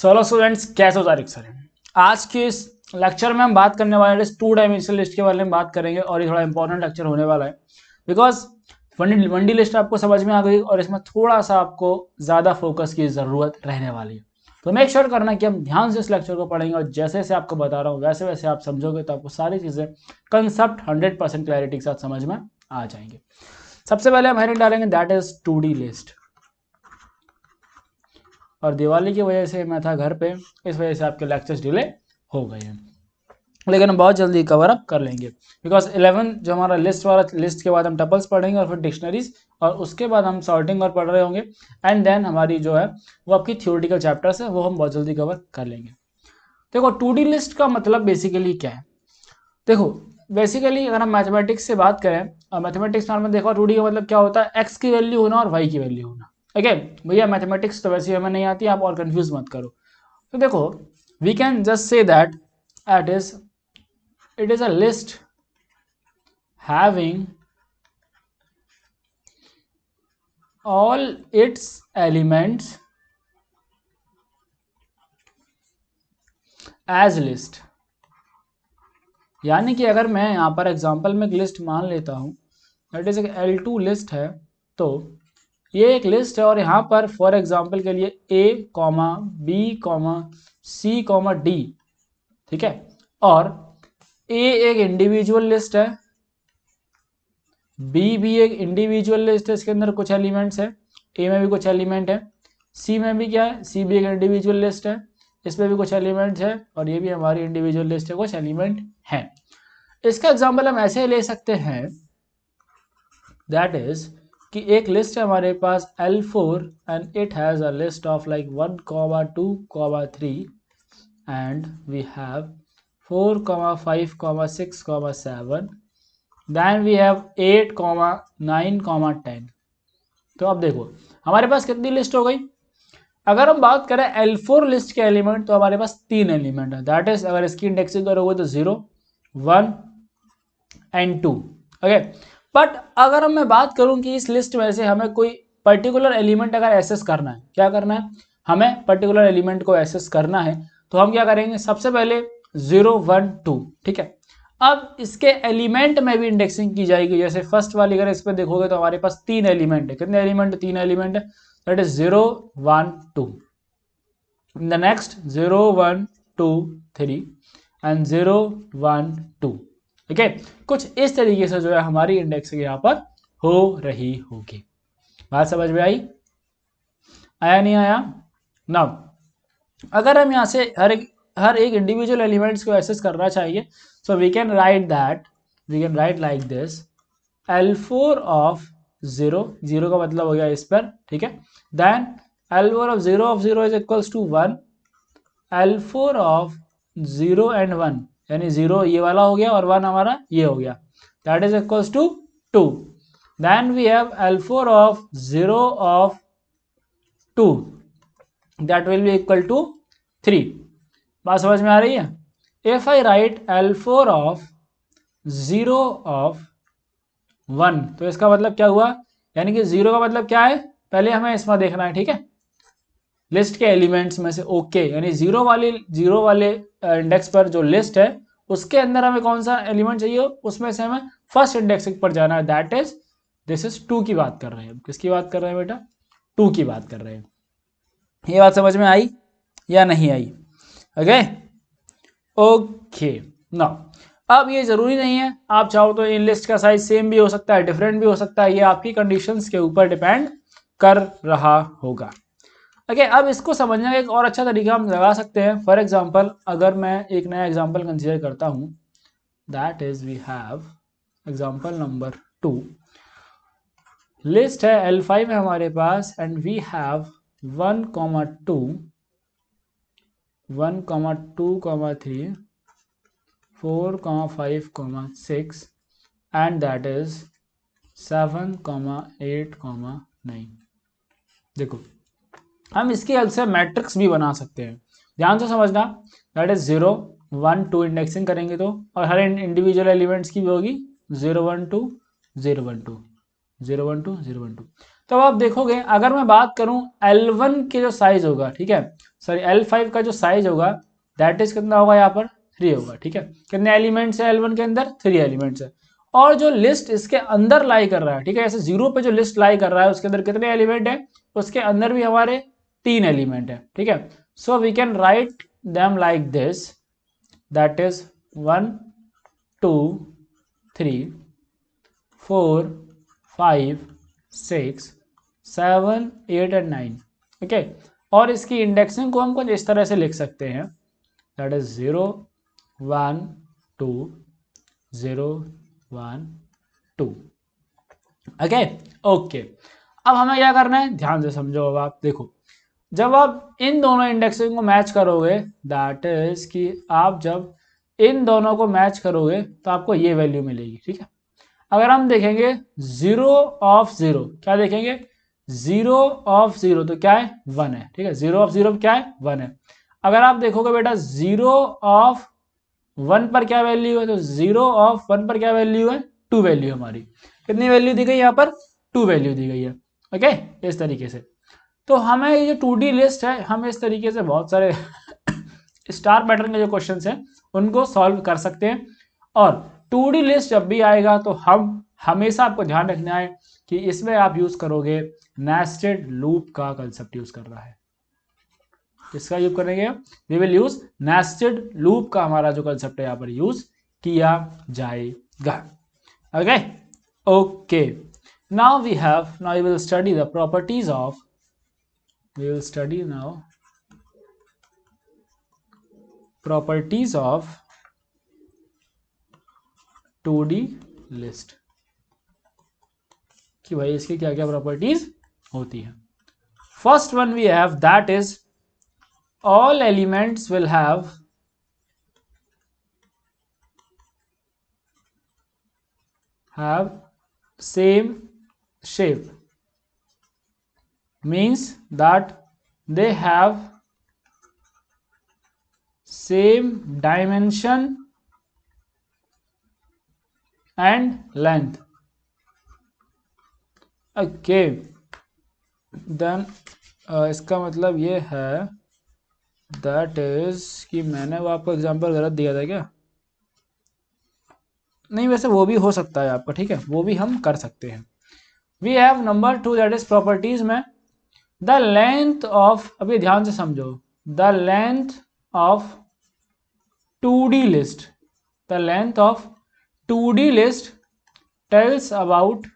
Solo students, कैसे हो Tariq sir. आज के इस लेक्चर में हम बात करने वाले हैं 2 डायमेंशनल लिस्ट के बारे में बात करेंगे और ये थोड़ा इंपॉर्टेंट लेक्चर होने वाला है बिकॉज वन डी लिस्ट आपको समझ में आ गई और इसमें थोड़ा सा आपको ज़्यादा फोकस की ज़रूरत रहने वाली है। तो मेक श्योर करना कि हम ध्यान से इस लेक्चर को पढ़ेंगे और जैसे जैसे आपको बता रहा हूँ वैसे वैसे आप समझोगे तो आपको सारी चीज़ें कंसेप्ट 100% क्लैरिटी के साथ समझ में आ जाएंगे। सबसे पहले हम हेडिंग डालेंगे दैट इज 2D लिस्ट। और दिवाली की वजह से मैं था घर पे, इस वजह से आपके लेक्चर्स डिले हो गए हैं, लेकिन हम बहुत जल्दी कवर अप कर लेंगे बिकॉज 11 जो हमारा लिस्ट वाला लिस्ट के बाद हम टपल्स पढ़ेंगे और फिर डिक्शनरीज और उसके बाद हम सॉर्टिंग और पढ़ रहे होंगे एंड देन हमारी जो है वो आपकी थ्योरेटिकल चैप्टर्स है वो हम बहुत जल्दी कवर कर लेंगे। देखो 2D लिस्ट का मतलब बेसिकली क्या है। देखो बेसिकली अगर हम मैथमेटिक्स से बात करें और मैथमेटिक्स में देखो 2D का मतलब क्या होता है, एक्स की वैल्यू होना और वाई की वैल्यू होना। ओके भैया मैथमेटिक्स तो वैसे हमें नहीं आती, आप और कंफ्यूज मत करो। तो देखो we can just say that it is a list having all its elements as list। यानी कि अगर मैं यहाँ पर एग्जांपल में एक लिस्ट मान लेता हूँ दैट इज एक L2 लिस्ट है, तो ये एक लिस्ट है और यहाँ पर फॉर एग्जांपल के लिए A, B, C, D, ठीक है, और A एक इंडिविजुअल लिस्ट है, B भी एक इंडिविजुअल लिस्ट है, इसके अंदर कुछ एलिमेंट्स है, A में भी कुछ एलिमेंट है, C में भी क्या है, C भी एक इंडिविजुअल लिस्ट है, इसमें भी कुछ एलिमेंट्स है और ये भी हमारी इंडिविजुअल लिस्ट है, कुछ एलिमेंट है। इसका एग्जांपल हम ऐसे ले सकते हैं दैट इज कि एक लिस्ट है हमारे पास L4 and it has a list of like 1, 2, 3 and we have 4, 5, 6, 7, then we have 8, 9, 10। तो अब देखो हमारे पास कितनी लिस्ट हो गई। अगर हम बात करें L4 लिस्ट के एलिमेंट तो हमारे पास 3 एलिमेंट है, दैट इज अगर इसकी इंडेक्सिंग करोगे तो 0, 1 एंड 2। ओके बट अगर मैं बात करूं कि इस लिस्ट में से हमें कोई पर्टिकुलर एलिमेंट अगर एक्सेस करना है, क्या करना है, हमें पर्टिकुलर एलिमेंट को एक्सेस करना है, तो हम क्या करेंगे, सबसे पहले 0, 1, 2, ठीक है। अब इसके एलिमेंट में भी इंडेक्सिंग की जाएगी, जैसे फर्स्ट वाली अगर इस पर देखोगे तो हमारे पास 3 एलिमेंट है, कितने एलिमेंट, 3 एलिमेंट है, that is 0, 1, 2। The next 0, 1, 2, 3 and 0, 1, 2। ठीक है, कुछ इस तरीके से जो है हमारी इंडेक्सिंग यहाँ पर हो रही होगी। बात समझ में आई, आया नहीं आया। नाउ अगर हम यहाँ से हर एक इंडिविजुअल एलिमेंट्स को एक्सेस करना चाहिए, so we can write like this L4 of 0, 0 का मतलब हो गया इस पर, ठीक है, then L4 of 0 is equals to 1, L4 of 0 and 1 यानी 0 ये वाला हो गया और 1 हमारा ये हो गया, that is equals to 2। Then we have L4 of 0 of 2 that will be equal to 3। बात समझ में आ रही है। If I write L4 of 0 of 1 तो इसका मतलब क्या हुआ, यानी कि 0 का मतलब क्या है, पहले हमें इसमें देखना है, ठीक है, लिस्ट के एलिमेंट्स में से ओके, यानी 0 वाले इंडेक्स पर जो लिस्ट है उसके अंदर हमें कौन सा एलिमेंट चाहिए, उसमें से हमें फर्स्ट इंडेक्स पर जाना है, दैट इज दिस इज 2 की बात कर रहे हैं। किसकी बात कर रहे हैं बेटा, 2 की बात कर रहे हैं। ये बात समझ में आई या नहीं आई। ओके नाउ अब ये जरूरी नहीं है, आप चाहो तो इन लिस्ट का साइज सेम भी हो सकता है, डिफरेंट भी हो सकता है, ये आपकी कंडीशंस के ऊपर डिपेंड कर रहा होगा। ओके अब इसको समझने का एक और अच्छा तरीका हम लगा सकते हैं। फॉर एग्जांपल अगर मैं एक नया एग्जांपल कंसीडर करता हूं, that is we have example number 2, list है L5 है हमारे पास and we have 1, 2, 1, 2, 3, 4, 5, 6 and that is 7, 8, 9। देखो हम इसकी हेल्प से मैट्रिक्स भी बना सकते हैं, ध्यान से समझना, दैट इज 0, 1, 2 इंडेक्सिंग करेंगे तो, और हर इंडिविजुअल एलिमेंट्स की भी होगी 0, 1, 2, 0, 1, 2, 0, 1, 2, 0, 1, 2। तो आप देखोगे अगर मैं बात करूं L1 के जो साइज होगा, ठीक है, सॉरी L5 का जो साइज होगा दैट इज कितना होगा, यहाँ पर 3 होगा, ठीक है। कितने एलिमेंट्स है L1 के अंदर, 3 एलिमेंट्स है। और जो लिस्ट इसके अंदर लाई कर रहा है, ठीक है, ऐसे 0 पे जो लिस्ट लाई कर रहा है उसके अंदर कितने एलिमेंट है, उसके अंदर भी हमारे 3 एलिमेंट है, ठीक है। So we can write them like this, that is 1 2 3 4 5 6 7 8 and 9, okay. और इसकी इंडेक्सिंग को हम कुछ इस तरह से लिख सकते हैं, दैट इज 0 1 2 0 1 2, ओके ओके। अब हमें क्या करना है, ध्यान से समझो। अब आप देखो, जब आप इन दोनों इंडेक्सिंग को मैच करोगे, दैट इज कि आप जब इन दोनों को मैच करोगे तो आपको ये वैल्यू मिलेगी, ठीक है। अगर हम देखेंगे 0 ऑफ 0, क्या देखेंगे, 0 ऑफ 0 तो क्या है, 1 है, ठीक है। 0 ऑफ 0 क्या है, 1 है। अगर आप देखोगे बेटा 0 ऑफ 1 पर क्या वैल्यू है, तो 0 ऑफ 1 पर क्या वैल्यू है, 2 वैल्यू हमारी। कितनी वैल्यू दी गई यहाँ पर, 2 वैल्यू दी गई है, ओके, इस तरीके से। तो हमें ये जो 2D लिस्ट है, हम इस तरीके से बहुत सारे स्टार पैटर्न के जो क्वेश्चंस हैं उनको सॉल्व कर सकते हैं। और 2D लिस्ट जब भी आएगा तो हम हमेशा आपको ध्यान रखना है कि इसमें आप यूज करोगे नेस्टेड लूप का कंसेप्ट यूज कर रहा है। किसका यूज करेंगे, we will use nested loop का हमारा जो कंसेप्ट है यहाँ पर यूज किया जाएगा, okay okay. Now we will study the properties of, we will study now properties of 2D list, कि भाई इसकी क्या क्या प्रॉपर्टीज होती है। First one we have, that is all elements will have same shape, means that they have same dimension and length, okay। then इसका मतलब ये है दैट इज कि मैंने वो आपको एग्जांपल गलत दिया था क्या, नहीं, वैसे वो भी हो सकता है आपका, ठीक है, वो भी हम कर सकते हैं। We have number 2, that is properties में द लेंथ ऑफ, अभी ध्यान से समझो, the length of 2D list, the length of 2D list tells about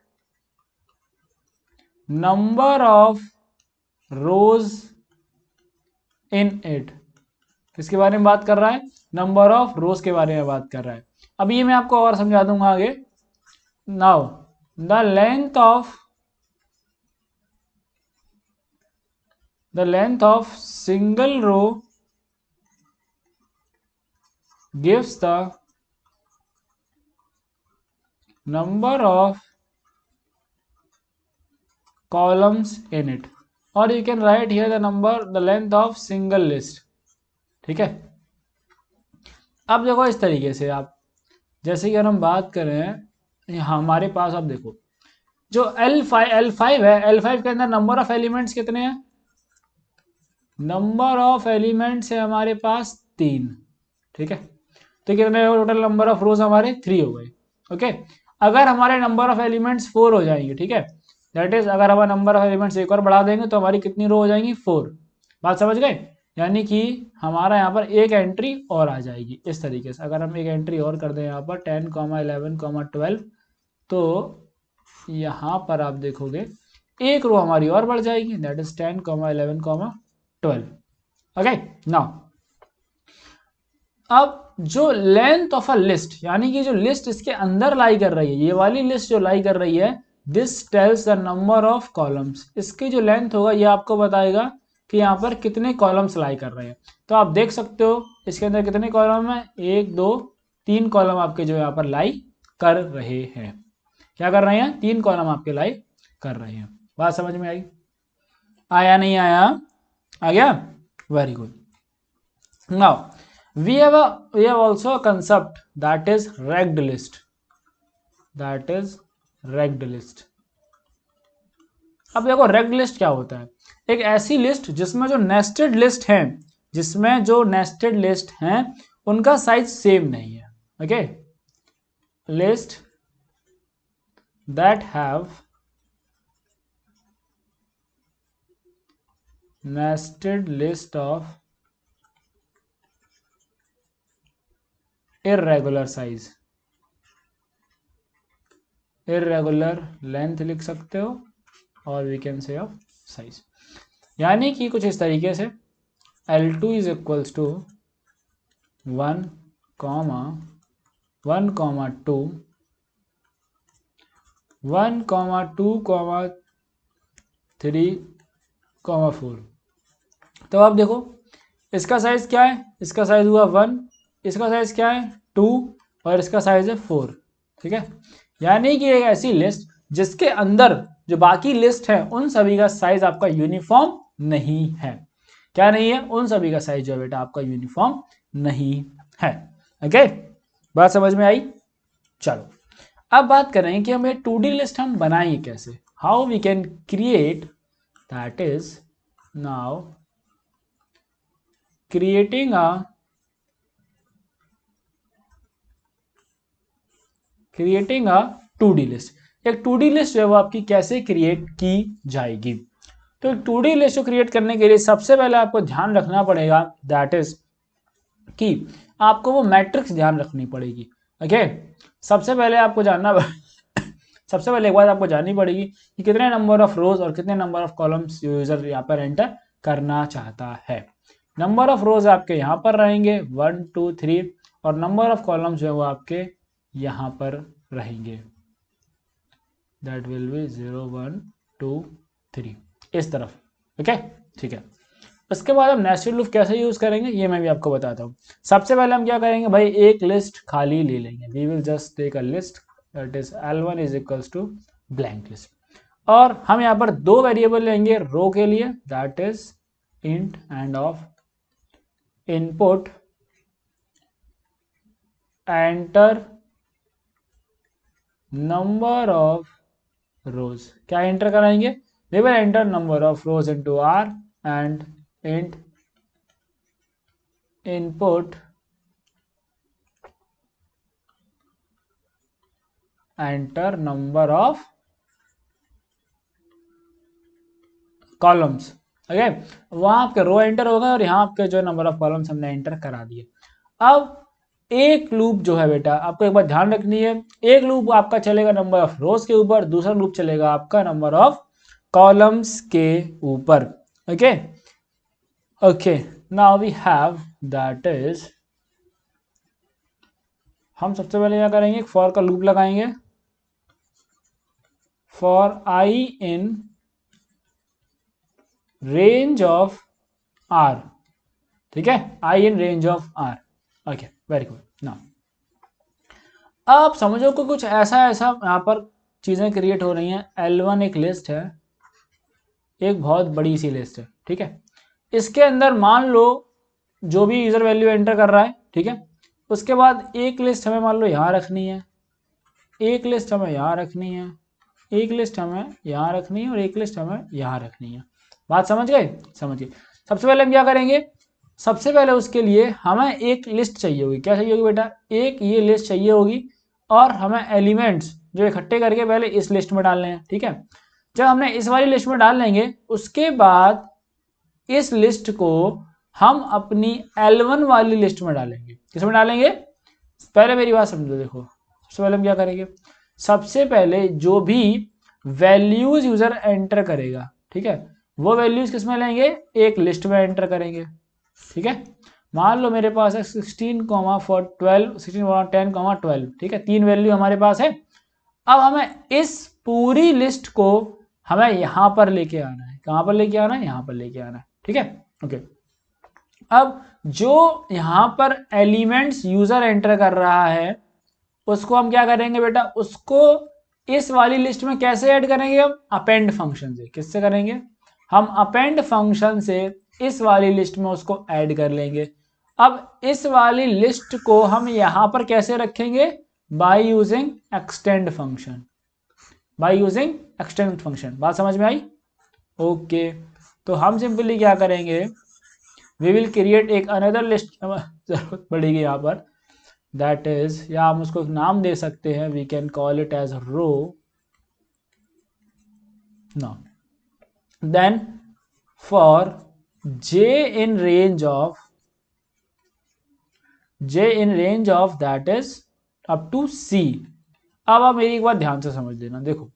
number of rows in it. किसके बारे में बात कर रहा है, नंबर ऑफ रोज के बारे में बात कर रहा है। अब ये मैं आपको और समझा दूंगा आगे। Now the length of single row gives the number of columns in it, और you can write here the length of single list, ठीक है। अब देखो इस तरीके से आप, जैसे कि अगर हम बात करें हमारे पास, अब देखो जो L5 है, L5 के अंदर नंबर ऑफ एलिमेंट्स कितने हैं, नंबर ऑफ एलिमेंट्स है हमारे पास 3, ठीक है। तो कितने टोटल नंबर ऑफ रोज हमारे 3 हो गए, ओके। अगर हमारे नंबर ऑफ एलिमेंट्स 4 हो जाएंगे, ठीक है, दैट इज अगर हमारा नंबर ऑफ एलिमेंट्स एक और बढ़ा देंगे तो हमारी कितनी रो हो जाएंगी, 4। बात समझ गए, यानी कि हमारा यहाँ पर एक एंट्री और आ जाएगी इस तरीके से। अगर हम एक एंट्री और कर दें यहाँ पर 10, 11, 12, तो यहाँ पर आप देखोगे एक रो हमारी और बढ़ जाएगी, दैट इज 10, 11, 12, ओके। नाउ अब जो लेंथ ऑफ अ लिस्ट, यानी कि जो लिस्ट इसके अंदर लाई कर रही है, ये वाली लिस्ट जो लाई कर रही है, this tells the number of columns, इसकी जो लेंथ होगा ये आपको बताएगा कि यहाँ पर कितने कॉलम्स लाई कर रहे हैं। तो आप देख सकते हो इसके अंदर कितने कॉलम है, 1 2 3 कॉलम आपके जो यहाँ पर लाई कर रहे हैं। क्या कर रहे हैं, 3 कॉलम आपके लाई कर रहे हैं। बात समझ में आई, आया नहीं आया, आ गया, very good. Now we have also a concept that is ragged list, अब देखो रेग्ड लिस्ट क्या होता है, एक ऐसी लिस्ट जिसमें जो नेस्टेड लिस्ट हैं उनका साइज सेम नहीं है। Okay, list that have nested list of irregular size, irregular length लिख सकते हो और we can say of size, यानी कि कुछ इस तरीके से L2 is equals to 1, 1, 2, 1, 2, 3, 4। तो आप देखो इसका साइज क्या है, इसका साइज हुआ 1, इसका साइज क्या है 2 और इसका साइज है 4। ठीक है, यानी कि एक ऐसी लिस्ट जिसके अंदर जो बाकी लिस्ट है उन सभी का साइज आपका यूनिफॉर्म नहीं है। क्या नहीं है, उन सभी का साइज जो है बेटा आपका यूनिफॉर्म नहीं है। ओके, बात समझ में आई। चलो अब बात करें कि हमें 2D लिस्ट हम बनाएंगे कैसे, how we can create, that is now creating a 2D list. एक 2D लिस्ट जो है वो आपकी कैसे क्रिएट की जाएगी, तो 2D लिस्ट को क्रिएट करने के लिए सबसे पहले आपको ध्यान रखना पड़ेगा, दैट इज कि आपको वो मैट्रिक्स ध्यान रखनी पड़ेगी। ओके, सबसे पहले आपको जानना सबसे पहले एक बात आपको जाननी पड़ेगी कि कितने नंबर ऑफ रोज और कितने नंबर ऑफ कॉलम्स यूजर यहाँ पर एंटर करना चाहता है। नंबर ऑफ रोज आपके यहाँ पर रहेंगे 1, 2, 3 और नंबर ऑफ कॉलम्स जो है वो आपके यहाँ पर रहेंगे, दैट विल बी 0, 1, 2, 3 इस तरफ। ओके, ठीक है। उसके बाद हम नेस्टेड लूप कैसे यूज करेंगे ये मैं भी आपको बताता हूँ। सबसे पहले हम क्या करेंगे भाई, एक लिस्ट खाली ले लेंगे, we will just take a list that is L1 is equals to blank list, और हम यहाँ पर दो वेरिएबल लेंगे रो के लिए, that is int and of input enter number of rows. क्या एंटर कराएंगे, we will enter number of rows into R and int input enter number of columns. Okay, वहां आपके रो एंटर होगा और यहाँ आपके जो नंबर ऑफ कॉलम्स हमने एंटर करा दिए। अब एक लूप जो है बेटा आपको एक बात ध्यान रखनी है, एक लूप आपका चलेगा नंबर ऑफ रोज के ऊपर, दूसरा लूप चलेगा आपका नंबर ऑफ कॉलम्स के ऊपर। Okay okay, now we have that is, हम सबसे पहले क्या करेंगे, एक फॉर का लूप लगाएंगे, for I in range of R। ठीक है, I in range of R। Okay, very good. Now आप समझो कि कुछ ऐसा यहाँ पर चीजें क्रिएट हो रही हैं। L1 एक लिस्ट है, एक बहुत बड़ी सी लिस्ट है। ठीक है, इसके अंदर मान लो जो भी यूजर वैल्यू एंटर कर रहा है, ठीक है, उसके बाद एक लिस्ट हमें मान लो यहाँ रखनी है, एक लिस्ट हमें यहाँ रखनी है, एक लिस्ट हमें यहाँ रखनी है और एक लिस्ट हमें यहाँ रखनी है। बात समझ गए, समझिए। सबसे पहले हम क्या करेंगे, सबसे पहले उसके लिए हमें एक लिस्ट चाहिए होगी। क्या चाहिए होगी बेटा, एक ये लिस्ट चाहिए होगी और हमें एलिमेंट्स जो इकट्ठे करके पहले इस लिस्ट में डालने हैं। ठीक है, जब हमने इस वाली लिस्ट में डाल लेंगे उसके बाद इस लिस्ट को हम अपनी L1 वाली लिस्ट में डालेंगे। किसमें डालेंगे, पहले मेरी बात समझो। देखो सबसे पहले हम क्या करेंगे, सबसे पहले जो भी वैल्यूज यूजर एंटर करेगा, ठीक है, वो वैल्यूज किसमें लेंगे, एक लिस्ट में एंटर करेंगे। ठीक है, मान लो मेरे पास है 16, 12, 16, 10, 12। ठीक है, तीन वैल्यू हमारे पास है। अब हमें इस पूरी लिस्ट को हमें यहां पर लेके आना है। कहां पर लेके आना है, यहां पर लेके आना है। ठीक है, ओके। अब जो यहां पर एलिमेंट्स यूजर एंटर कर रहा है उसको हम क्या करेंगे बेटा, उसको इस वाली लिस्ट में कैसे ऐड करेंगे, हम अपेंड फंक्शन से। किससे करेंगे, हम अपेंड फंक्शन से इस वाली लिस्ट में उसको ऐड कर लेंगे। अब इस वाली लिस्ट को हम यहां पर कैसे रखेंगे, by using extend function, by using extend function. बात समझ में आई। ओके, तो हम सिंपली क्या करेंगे, वी विल क्रिएट एक अनदर लिस्ट जरूरत पड़ेगी यहाँ पर, दैट इज, या हम उसको नाम दे सकते हैं, we can call it as row now. Then for j in range of that is up to c। अब आप मेरी एक बात ध्यान से समझ लेना, देखो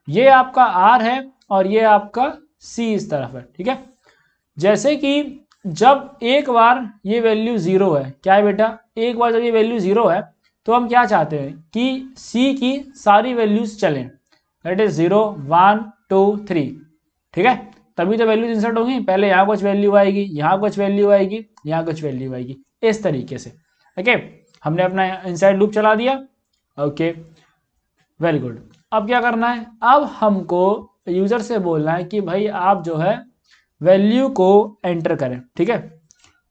ये आपका r है और ये आपका c इस तरफ है, ठीक है। जैसे कि जब एक बार ये वैल्यू जीरो है, क्या है बेटा, एक बार जब ये वैल्यू जीरो है तो हम क्या चाहते हैं कि c की सारी वैल्यूज चलें, दैट इज 0 1 2 3, ठीक है। तभी तो वैल्यूज इंसर्ट होंगी, पहले यहाँ कुछ वैल्यू आएगी, यहाँ कुछ वैल्यू आएगी, यहाँ कुछ वैल्यू आएगी, इस तरीके से। ओके, हमने अपना इनसाइड लूप चला दिया। Okay, very good. अब क्या करना है, अब हमको यूजर से बोलना है कि भाई आप जो है वैल्यू को एंटर करें, ठीक है।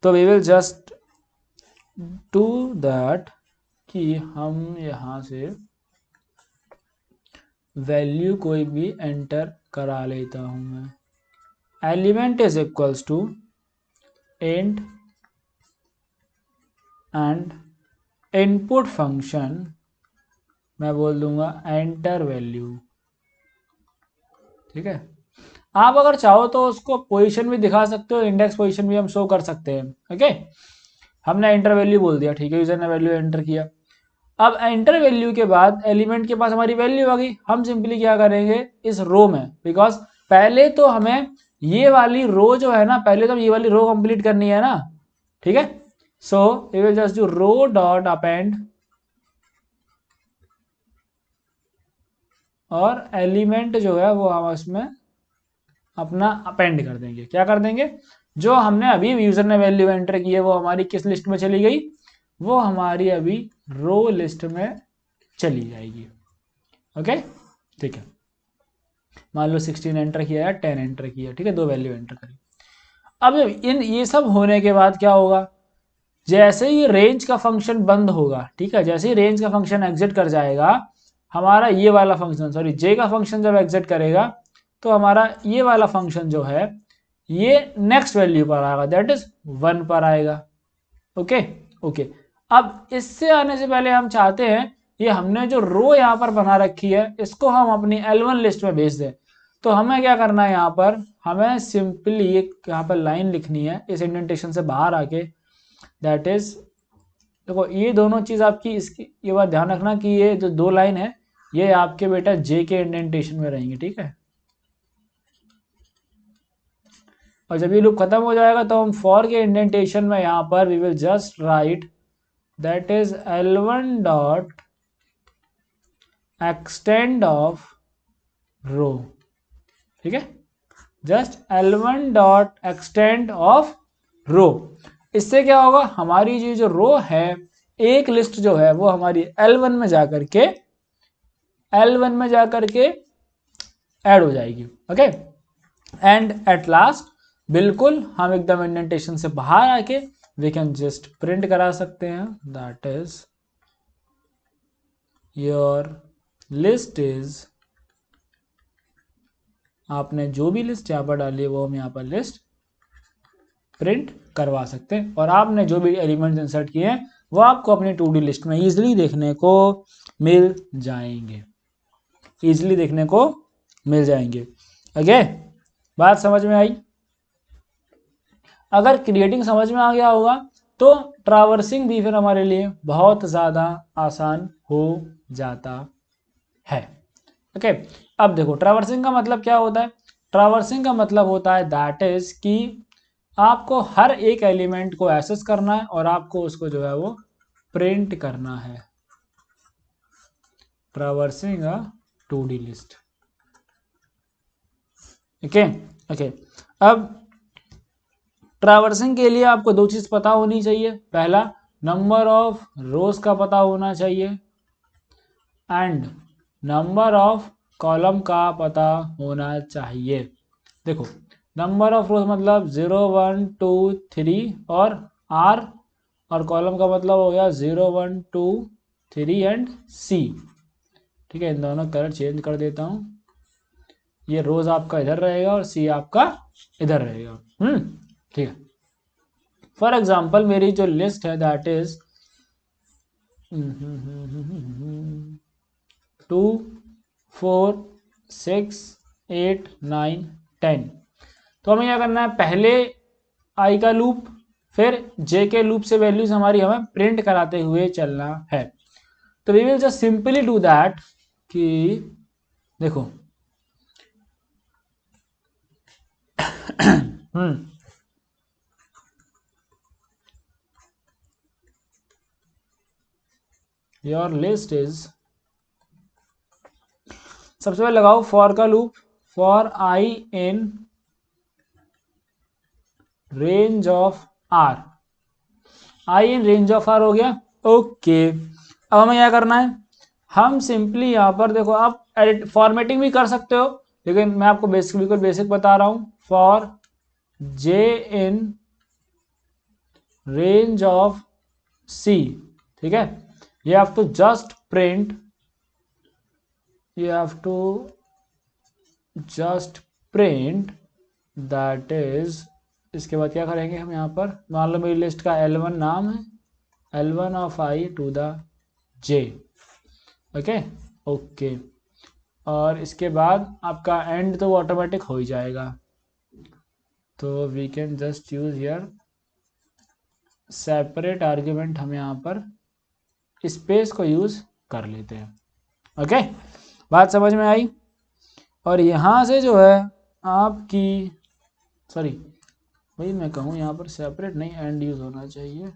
तो we will just do that कि हम यहाँ से वैल्यू कोई भी एंटर करा लेता हूँ मैं। Element is equals to int and input function मैं बोल दूंगा एंटर वैल्यू, ठीक है। आप अगर चाहो तो उसको पोजीशन भी दिखा सकते हो, इंडेक्स पोजीशन भी हम शो कर सकते हैं। ओके, हमने एंटर वैल्यू बोल दिया, ठीक है, यूजर ने वैल्यू एंटर किया। अब एंटर वैल्यू के बाद एलिमेंट के पास हमारी वैल्यू आ गई, हम सिंपली क्या करेंगे इस रो में, बिकॉज पहले तो हमें ये वाली रो जो है ना, पहले तो ये वाली रो कंप्लीट करनी है ना, ठीक है। So we will just do row dot append और एलिमेंट जो है वो हम उसमें अपना अपेंड कर देंगे। क्या कर देंगे, जो हमने अभी यूजर ने वैल्यू एंटर की है वो हमारी किस लिस्ट में चली गई, वो हमारी अभी रो लिस्ट में चली जाएगी। ओके, ठीक है, मान लो 16 एंटर किया है, 10 एंटर किया, ठीक है, दो वैल्यू एंटर करी। अब इन ये सब होने के बाद क्या होगा, जैसे ही रेंज का फंक्शन बंद होगा, ठीक है, जैसे ही रेंज का फंक्शन एग्जिट कर जाएगा, हमारा ये वाला फंक्शन, सॉरी जे का फंक्शन जब एग्जिट करेगा तो हमारा ये वाला फंक्शन जो है ये नेक्स्ट वैल्यू पर आएगा, दैट इज 1 पर आएगा। ओके ओके, अब इससे आने से पहले हम चाहते हैं ये हमने जो रो यहाँ पर बना रखी है इसको हम अपनी L1 लिस्ट में भेज दें। तो हमें क्या करना है, यहाँ पर हमें सिंपली एक यहाँ पर लाइन लिखनी है इस इंडेंटेशन से बाहर आके, दैट इज, देखो ये दोनों चीज आपकी, इसकी ये बात ध्यान रखना कि ये जो दो लाइन है ये आपके बेटा जे के इंडेंटेशन में रहेंगे, ठीक है। और जब ये लूप खत्म हो जाएगा तो हम फॉर के इंडेंटेशन में यहाँ पर we will just write that is L1 dot extend of row, ठीक है, just L1 dot extend of row. इससे क्या होगा, हमारी जो रो है एक लिस्ट जो है वो हमारी L1 में जाकर के ऐड हो जाएगी। ओके, एंड एट लास्ट बिल्कुल हम एकदम इंडेंटेशन से बाहर आके वी कैन जस्ट प्रिंट करा सकते हैं, that is your list is, आपने जो भी लिस्ट यहाँ पर डाली है वो हम यहाँ पर लिस्ट प्रिंट करवा सकते हैं। और आपने जो भी एलिमेंट्स इंसर्ट किए हैं वो आपको अपनी टू डी लिस्ट में इजीली देखने को मिल जाएंगे, इजीली देखने को मिल जाएंगे। ओके, बात समझ में आई? अगर क्रिएटिंग समझ में आ गया होगा तो ट्रैवर्सिंग भी फिर हमारे लिए बहुत ज़्यादा आसान हो जाता है। ओके, अब देखो ट्रैवर्सिंग का मतलब क्या होता है, ट्रैवर्सिंग का मतलब होता है दैट इज कि आपको हर एक एलिमेंट को एक्सेस करना है और आपको उसको जो है वो प्रिंट करना है, traversing a two D list. Okay okay, अब ट्रैवर्सिंग के लिए आपको दो चीज पता होनी चाहिए, पहला नंबर ऑफ रोज का पता होना चाहिए एंड नंबर ऑफ कॉलम का पता होना चाहिए। देखो नंबर ऑफ रोज मतलब 0 1 2 3 और R, और कॉलम का मतलब हो गया 0 1 2 3 एंड C, ठीक है। इन दोनों कलर चेंज कर देता हूँ, ये रोज आपका इधर रहेगा और सी आपका इधर रहेगा। ठीक है। फॉर एग्जाम्पल मेरी जो लिस्ट है दैट इज 2 4 6 8 9 10। तो हमें क्या करना है, पहले आई का लूप फिर जे के लूप से वैल्यूज हमारी हमें प्रिंट कराते हुए चलना है। तो we will just simply do that कि देखो योर लिस्ट इज, सबसे पहले लगाओ फॉर का loop, for I in range of R, I in range of R हो गया। ओके, अब हमें क्या करना है, हम सिंपली यहाँ पर देखो, आप एडिट फॉर्मेटिंग भी कर सकते हो, लेकिन मैं आपको बिल्कुल बेसिक बता रहा हूँ। For J in range of C, ठीक है, you have to just print, you have to just print that is, इसके बाद क्या करेंगे हम यहाँ पर, मान लो मेरी लिस्ट का L1 नाम है, L1 of I to the J, okay okay, और इसके बाद आपका एंड तो ऑटोमेटिक हो ही जाएगा। तो we can just use here separate argument, हम यहाँ पर स्पेस को यूज कर लेते हैं। ओके, बात समझ में आई। और यहाँ से जो है आपकी, सॉरी वही मैं कहूँ, यहाँ पर सेपरेट नहीं एंड यूज होना चाहिए।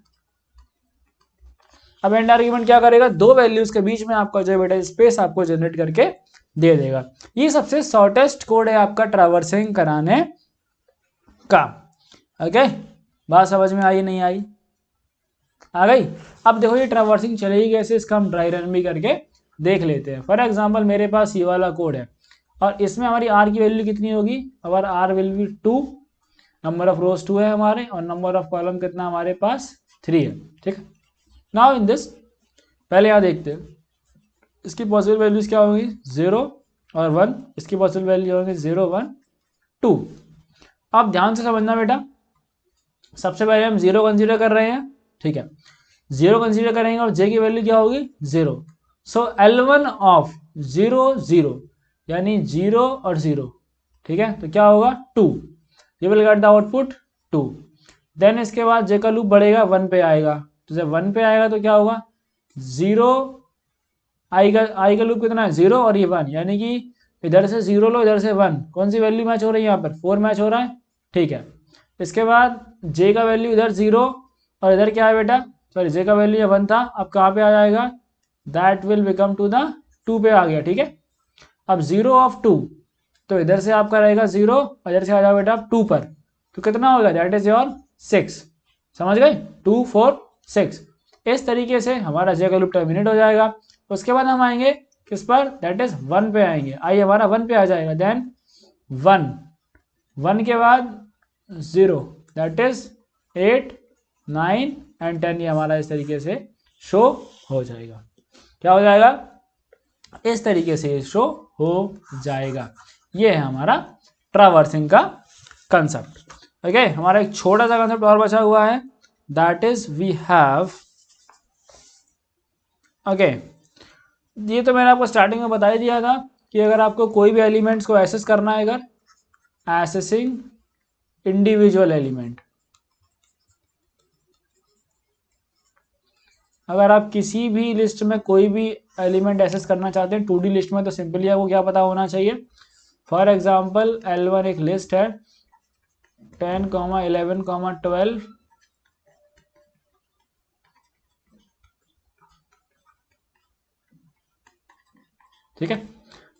अब एंड आर्ग्यूमेंट क्या करेगा, दो वैल्यूज के बीच में आपका जो बेटा स्पेस आपको जनरेट करके दे देगा। ये सबसे शॉर्टेस्ट कोड है आपका ट्रैवर्सिंग कराने का। ओके, बात समझ में आई नहीं आई, आ गई। अब देखो ये ट्रैवर्सिंग चलेगी कैसे, इसका हम ड्राई रन भी करके देख लेते हैं। फॉर एग्जांपल मेरे पास ये वाला कोड है और इसमें हमारी आर की वैल्यू कितनी होगी, our R will be 2, number of rows 2 है हमारे, और नंबर ऑफ कॉलम कितना हमारे पास 3 है। ठीक है, नाउ इन दिस पहले यहाँ देखते हैं इसकी पॉसिबल वैल्यूज क्या होंगी, 0 और 1, इसकी पॉसिबल वैल्यू होंगी 0 1 2। आप ध्यान से समझना बेटा, सबसे पहले हम 0 कंसीडर कर रहे हैं, ठीक है, 0 कंसीडर करेंगे और जे की वैल्यू क्या होगी 0। सो L1 ऑफ 0 0 यानी 0 और 0, ठीक है, तो क्या होगा 2, ये will get the output 2। Then इसके बाद जे का लूप बढ़ेगा 1 पे आएगा, तो जब 1 पे आएगा तो क्या होगा 0, आई का लूप कितना है 0 और ये 1, यानी कि इधर से 0 लो इधर से 1, कौन सी वैल्यू मैच हो रही है यहाँ पर 4 मैच हो रहा है। ठीक है, इसके बाद जे का वैल्यू इधर 0 और इधर क्या है बेटा, सॉरी जे का वैल्यू 1 था, अब कहाँ पे आ जाएगा, that will become to the 2 पे आ गया। ठीक है, अब 0 ऑफ 2, तो इधर से आपका रहेगा 0 और इधर से आ जाओ बेटा 2 पर, तो कितना होगा, दैट इज योर 6। समझ गए, 2 4 6। इस तरीके से हमारा जे का लूप टर्मिनेट हो जाएगा। उसके बाद हम आएंगे किस पर, दैट इज 1 पे आएंगे, आई हमारा 1 पे आ जाएगा, देन 1 के बाद 0, दैट इज 8 9 एंड 10, ये हमारा इस तरीके से शो हो जाएगा। क्या हो जाएगा, इस तरीके से शो हो जाएगा। ये है हमारा ट्रैवर्सिंग का कंसेप्ट। ओके, हमारा एक छोटा सा कंसेप्ट और बचा हुआ है, that is we have, okay, ये तो मैंने आपको स्टार्टिंग में बता ही दिया था कि अगर आपको कोई भी एलिमेंट्स को एसेस करना है, अगर एसेसिंग इंडिविजुअल एलिमेंट, अगर आप किसी भी लिस्ट में कोई भी एलिमेंट एसेस करना चाहते हैं 2D लिस्ट में, तो सिंपली आपको क्या पता होना चाहिए। फॉर एग्जांपल L1 एक लिस्ट है 10, 11, 12, ठीक है,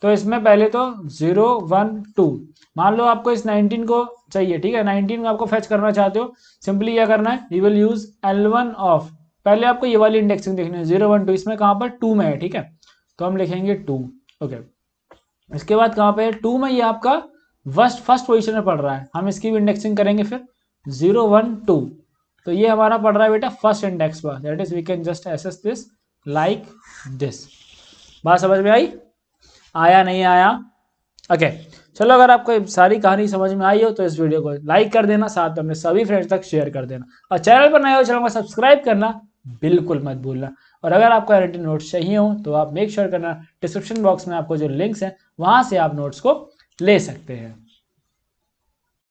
तो इसमें पहले तो 0 1 2, मान लो आपको इस 19 को चाहिए, ठीक है, 19 को आपको फेच करना चाहते हो, सिंपली क्या करना है, you will use L1 of, पहले आपको ये वाली इंडेक्सिंग देखनी है 0 1 2, इसमें कहाँ पर 2 में है, ठीक है, तो हम लिखेंगे 2। ओके, इसके बाद कहाँ पे है 2 में, ये आपका फर्स्ट पोजीशन में पड़ रहा है, हम इसकी भी इंडेक्सिंग करेंगे फिर 0 1 2, तो ये हमारा पड़ रहा है बेटा फर्स्ट इंडेक्स पर, that is we can just access this like this. बात समझ में आई, आया नहीं आया। ओके, चलो, अगर आपको ये सारी कहानी समझ में आई हो तो इस वीडियो को लाइक कर देना, साथ में अपने सभी फ्रेंड्स तक शेयर कर देना, और चैनल पर नए हो चैनल को सब्सक्राइब करना बिल्कुल मत भूलना। और अगर आपको हैंडराइटिंग नोट्स चाहिए हो तो आप मेक श्योर करना डिस्क्रिप्शन बॉक्स में आपको जो लिंक्स हैं वहां से आप नोट्स को ले सकते हैं।